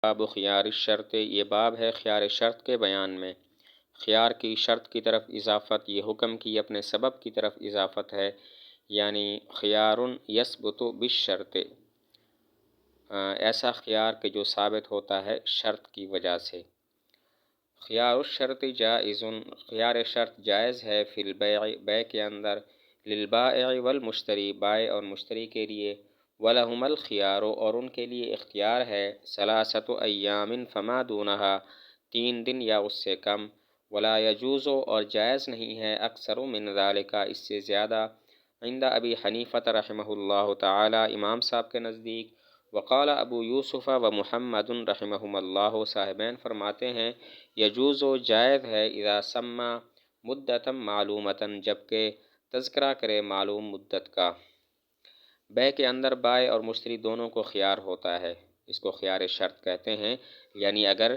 باب خیار الشرط، یہ باب ہے خیار شرط کے بیان میں۔ خیار کی شرط کی طرف اضافت، یہ حکم کی اپنے سبب کی طرف اضافت ہے، یعنی خیار یثبت بالشرط، ایسا خیار کہ جو ثابت ہوتا ہے شرط کی وجہ سے۔ خیار الشرط جائز، خیار شرط جائز ہے فی البیع، بیع کے اندر، للبائع والمشتری، بائع اور مشتری کے لیے، وَلَهُمَ الْخِيَارُ، اور ان کے لیے اختیار ہے، ثلاثۃ ایام فما دونہا، 3 دن یا اس سے کم، ولا یجوز، اور جائز نہیں ہے، اکثر من ذالک، اس سے زیادہ، عند ابی حنیفہ رحمہ اللہ تعالی، امام صاحب کے نزدیک، وقال ابو یوسف و محمد رحمہم اللہ، صاحبین فرماتے ہیں یجوز، جائز ہے، اذا سما مدتا معلومتا، جبکہ تذکرہ کرے معلوم مدت کا۔ بیع کے اندر بائع اور مشتری دونوں کو خیار ہوتا ہے، اس کو خیار شرط کہتے ہیں، یعنی اگر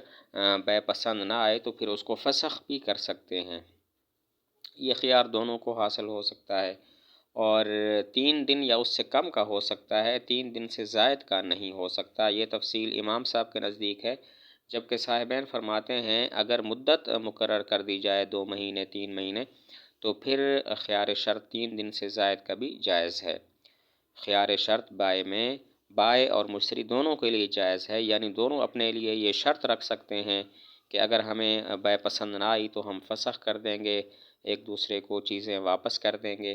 بیع پسند نہ آئے تو پھر اس کو فسخ بھی کر سکتے ہیں، یہ خیار دونوں کو حاصل ہو سکتا ہے، اور 3 دن یا اس سے کم کا ہو سکتا ہے، 3 دن سے زائد کا نہیں ہو سکتا، یہ تفصیل امام صاحب کے نزدیک ہے، جبکہ صاحبین فرماتے ہیں اگر مدت مقرر کر دی جائے 2 مہینے 3 مہینے تو پھر خیار شرط 3 دن سے زائد کا بھی جائز ہے۔ خیار شرط بائع میں، بائع اور مشتری دونوں کے لیے جائز ہے، یعنی دونوں اپنے لیے یہ شرط رکھ سکتے ہیں کہ اگر ہمیں بیع پسند نہ آئی تو ہم فسخ کر دیں گے، ایک دوسرے کو چیزیں واپس کر دیں گے،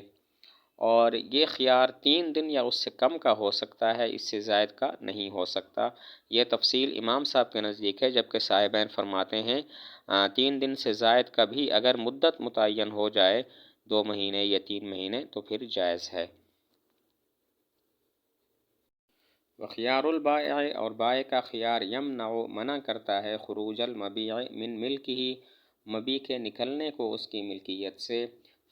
اور یہ خیار 3 دن یا اس سے کم کا ہو سکتا ہے، اس سے زائد کا نہیں ہو سکتا، یہ تفصیل امام صاحب کے نزدیک ہے، جبکہ صاحبین فرماتے ہیں 3 دن سے زائد کا بھی اگر مدت متعین ہو جائے 2 مہینے یا 3 مہینے تو پھر جائز ہے۔ وخیار البائع، اور بائع کا خیار، یمنع، منع کرتا ہے، خروج المبیع من ملکہ، مبیع کے نکلنے کو اس کی ملکیت سے،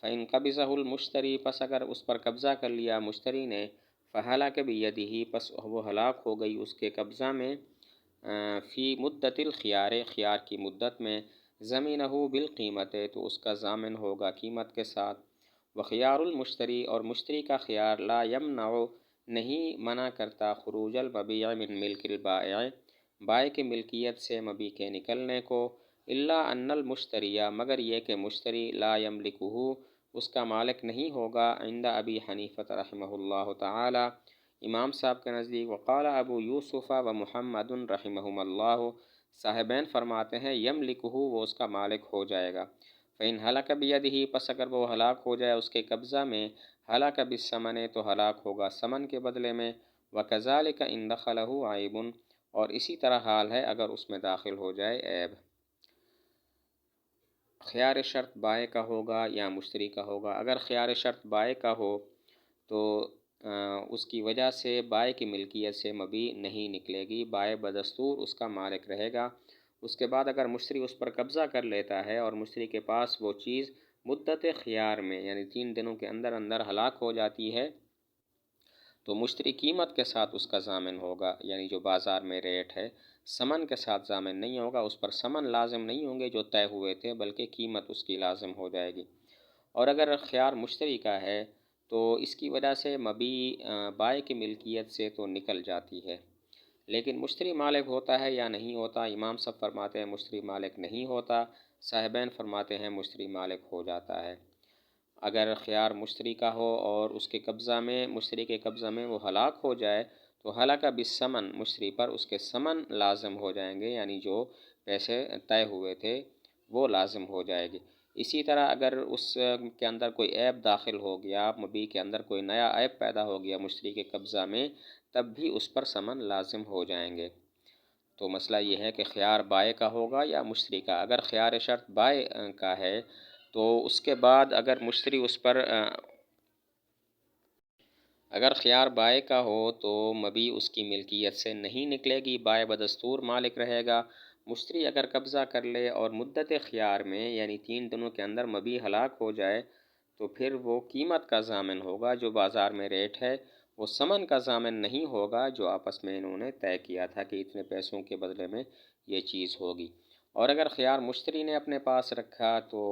فإن قبضہ المشتری، پس اگر اس پر قبضہ کر لیا مشتری نے، فہلک بیدہ، پس وہ ہلاک ہو گئی اس کے قبضہ میں، فی مدت الخیار، خیار کی مدت میں، ضمینہ بالقیمت، تو اس کا ضامن ہوگا قیمت کے ساتھ۔ وخیار المشتری، اور مشتری کا خیار، لا یمنع، نہیں منع کرتا، خروج المبیع من ملک البائع، بائع کی ملکیت سے مبیع کے نکلنے کو، الا ان المشتری، مگر یہ کہ مشتری، لا یملکہ، اس کا مالک نہیں ہوگا، عند ابی حنیفہ رحمہ اللہ تعالی، امام صاحب کے نزدیک، وقال ابو یوسف و محمد رحمہم اللہ، صاحبین فرماتے ہیں یملکہ، وہ اس کا مالک ہو جائے گا، فإن ہلک بیدہ، پس اگر وہ ہلاک ہو جائے اس کے قبضہ میں، ہلاک بالثمن، تو ہلاک ہوگا ثمن کے بدلے میں، وکذالک ان دخلہ عیب، اور اسی طرح حال ہے اگر اس میں داخل ہو جائے عیب۔ خیار شرط بائع کا ہوگا یا مشتری کا ہوگا؟ اگر خیار شرط بائع کا ہو تو اس کی وجہ سے بائع کی ملکیت سے مبیع نہیں نکلے گی، بائع بدستور اس کا مالک رہے گا۔ اس کے بعد اگر مشتری اس پر قبضہ کر لیتا ہے اور مشتری کے پاس وہ چیز مدت خیار میں، یعنی 3 دنوں کے اندر اندر ہلاک ہو جاتی ہے، تو مشتری قیمت کے ساتھ اس کا ضامن ہوگا، یعنی جو بازار میں ریٹ ہے، ثمن کے ساتھ ضامن نہیں ہوگا، اس پر ثمن لازم نہیں ہوں گے جو طے ہوئے تھے، بلکہ قیمت اس کی لازم ہو جائے گی۔ اور اگر خیار مشتری کا ہے تو اس کی وجہ سے مبیع بائع کی ملکیت سے تو نکل جاتی ہے، لیکن مشتری مالک ہوتا ہے یا نہیں ہوتا؟ امام صاحب فرماتے ہیں مشتری مالک نہیں ہوتا، صاحبین فرماتے ہیں مشتری مالک ہو جاتا ہے۔ اگر خیار مشتری کا ہو اور اس کے قبضہ میں، مشتری کے قبضہ میں وہ ہلاک ہو جائے تو ہلاک بالثمن، مشتری پر اس کے ثمن لازم ہو جائیں گے، یعنی جو پیسے طے ہوئے تھے وہ لازم ہو جائے گی۔ اسی طرح اگر اس کے اندر کوئی عیب داخل ہو گیا، مبیع کے اندر کوئی نیا عیب پیدا ہو گیا مشتری کے قبضہ میں، تب بھی اس پر ثمن لازم ہو جائیں گے۔ تو مسئلہ یہ ہے کہ خیار بائع کا ہوگا یا مشتری کا؟ اگر خیار شرط بائع کا ہے تو اس کے بعد اگر مشتری اس پر اگر خیار بائع کا ہو تو مبیع اس کی ملکیت سے نہیں نکلے گی، بائع بدستور مالک رہے گا۔ مشتری اگر قبضہ کر لے اور مدت خیار میں، یعنی 3 دنوں کے اندر مبیع ہلاک ہو جائے تو پھر وہ قیمت کا ضامن ہوگا، جو بازار میں ریٹ ہے، وہ ثمن کا ضامن نہیں ہوگا جو آپس میں انہوں نے طے کیا تھا کہ اتنے پیسوں کے بدلے میں یہ چیز ہوگی۔ اور اگر خیار مشتری نے اپنے پاس رکھا تو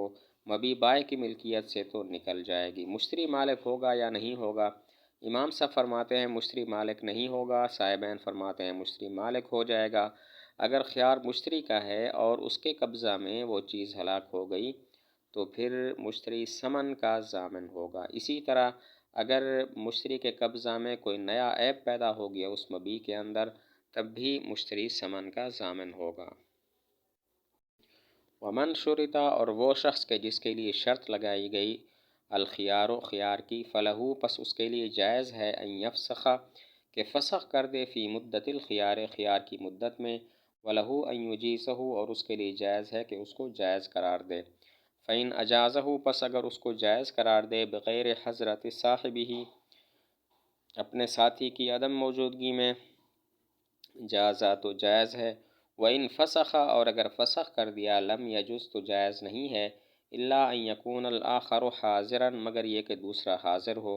مبیع بائع کی ملکیت سے تو نکل جائے گی۔ مشتری مالک ہوگا یا نہیں ہوگا؟ امام صاحب فرماتے ہیں مشتری مالک نہیں ہوگا، صاحبین فرماتے ہیں مشتری مالک ہو جائے گا۔ اگر خیار مشتری کا ہے اور اس کے قبضہ میں وہ چیز ہلاک ہو گئی تو پھر مشتری ثمن کا ضامن ہوگا۔ اسی طرح اگر مشتری کے قبضہ میں کوئی نیا عیب پیدا ہو گیا اس مبیع کے اندر، تب بھی مشتری ثمن کا ضامن ہوگا۔ ومن شرطہ، اور وہ شخص کے جس کے لیے شرط لگائی گئی، الخیار و خیار کی، فلہو پس اس کے لیے جائز ہے، ان یفسخ کہ فسخ کر دے، فی مدت الخیار خیار کی مدت میں، ولہو ان یجیزہ اور اس کے لیے جائز ہے کہ اس کو جائز قرار دے۔ فإن اجازہ پس اگر اس کو جائز قرار دے، بغیر حضرت صاحبہ اپنے ساتھی کی عدم موجودگی میں، جازہ تو جائز ہے۔ وإن فسخ اور اگر فسخ کر دیا، لم یجز تو جائز نہیں ہے، الا ان یکون الآخر حاضرا مگر یہ کہ دوسرا حاضر ہو۔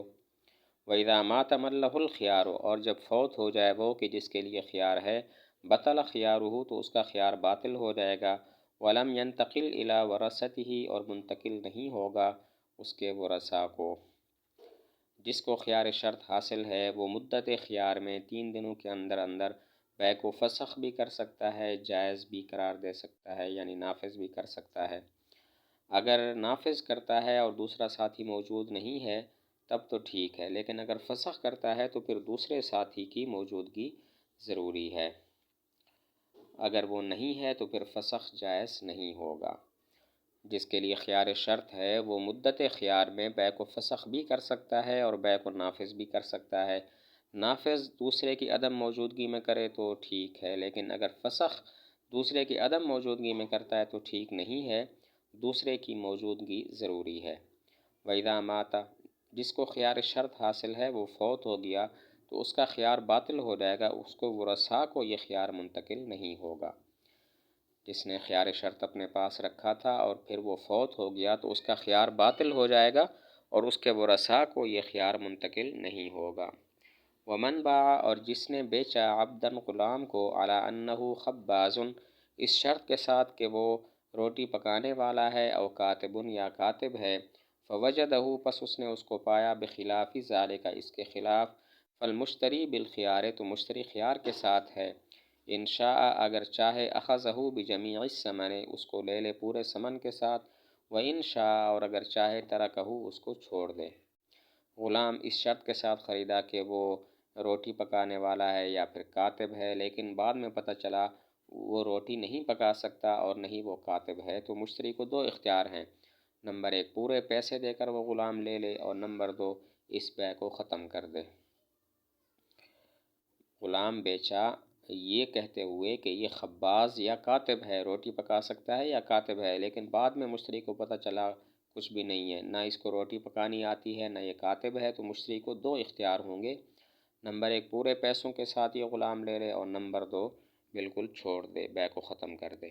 وإذا مات من له الخیار اور جب فوت ہو جائے وہ کہ جس کے لیے خیار ہے، بطل خیارہ تو اس کا خیار باطل ہو جائے گا، ولم ينتقل الی ورثته اور منتقل نہیں ہوگا اس کے ورثاء کو۔ جس کو خیار شرط حاصل ہے وہ مدت خیار میں 3 دنوں کے اندر اندر بیع کو فسخ بھی کر سکتا ہے، جائز بھی قرار دے سکتا ہے، یعنی نافذ بھی کر سکتا ہے۔ اگر نافذ کرتا ہے اور دوسرا ساتھی موجود نہیں ہے تب تو ٹھیک ہے، لیکن اگر فسخ کرتا ہے تو پھر دوسرے ساتھی کی موجودگی ضروری ہے۔ اگر وہ نہیں ہے تو پھر فسخ جائز نہیں ہوگا۔ جس کے لیے خیار شرط ہے وہ مدت خیار میں بیع کو فسخ بھی کر سکتا ہے اور بیع کو نافذ بھی کر سکتا ہے۔ نافذ دوسرے کی عدم موجودگی میں کرے تو ٹھیک ہے، لیکن اگر فسخ دوسرے کی عدم موجودگی میں کرتا ہے تو ٹھیک نہیں ہے، دوسرے کی موجودگی ضروری ہے۔ وَإِذَا مَاتَ جس کو خیار شرط حاصل ہے وہ فوت ہو گیا تو اس کا خیار باطل ہو جائے گا، اس کو ورثاء کو یہ خیار منتقل نہیں ہوگا۔ جس نے خیار شرط اپنے پاس رکھا تھا اور پھر وہ فوت ہو گیا تو اس کا خیار باطل ہو جائے گا اور اس کے ورثاء کو یہ خیار منتقل نہیں ہوگا۔ ومن باع اور جس نے بیچا عبداً غلام کو، علی انہ خباز اس شرط کے ساتھ کہ وہ روٹی پکانے والا ہے، او کاتب یا کاتب ہے، فوجدہ پس اس نے اس کو پایا، بخلاف ذالک اس کے خلاف، فالمشتری بالخیار تو مشتری خیار کے ساتھ ہے، ان شاء اگر چاہے، اخذہ بجمیع الثمن اس کو لے لے پورے ثمن کے ساتھ، وان شاء اور اگر چاہے، ترکہ اس کو چھوڑ دے۔ غلام اس شرط کے ساتھ خریدا کہ وہ روٹی پکانے والا ہے یا پھر کاتب ہے، لیکن بعد میں پتہ چلا وہ روٹی نہیں پکا سکتا اور نہیں وہ کاتب ہے، تو مشتری کو 2 اختیار ہیں، نمبر 1 پورے پیسے دے کر وہ غلام لے لے، اور نمبر 2 اس بیع کو ختم کر دے۔ غلام بیچا یہ کہتے ہوئے کہ یہ خباز یا کاتب ہے، روٹی پکا سکتا ہے یا کاتب ہے، لیکن بعد میں مشتری کو پتہ چلا کچھ بھی نہیں ہے، نہ اس کو روٹی پکانی آتی ہے نہ یہ کاتب ہے، تو مشتری کو 2 اختیار ہوں گے، نمبر 1 پورے پیسوں کے ساتھ یہ غلام لے لے، اور نمبر 2 بالکل چھوڑ دے، بیع کو ختم کر دے۔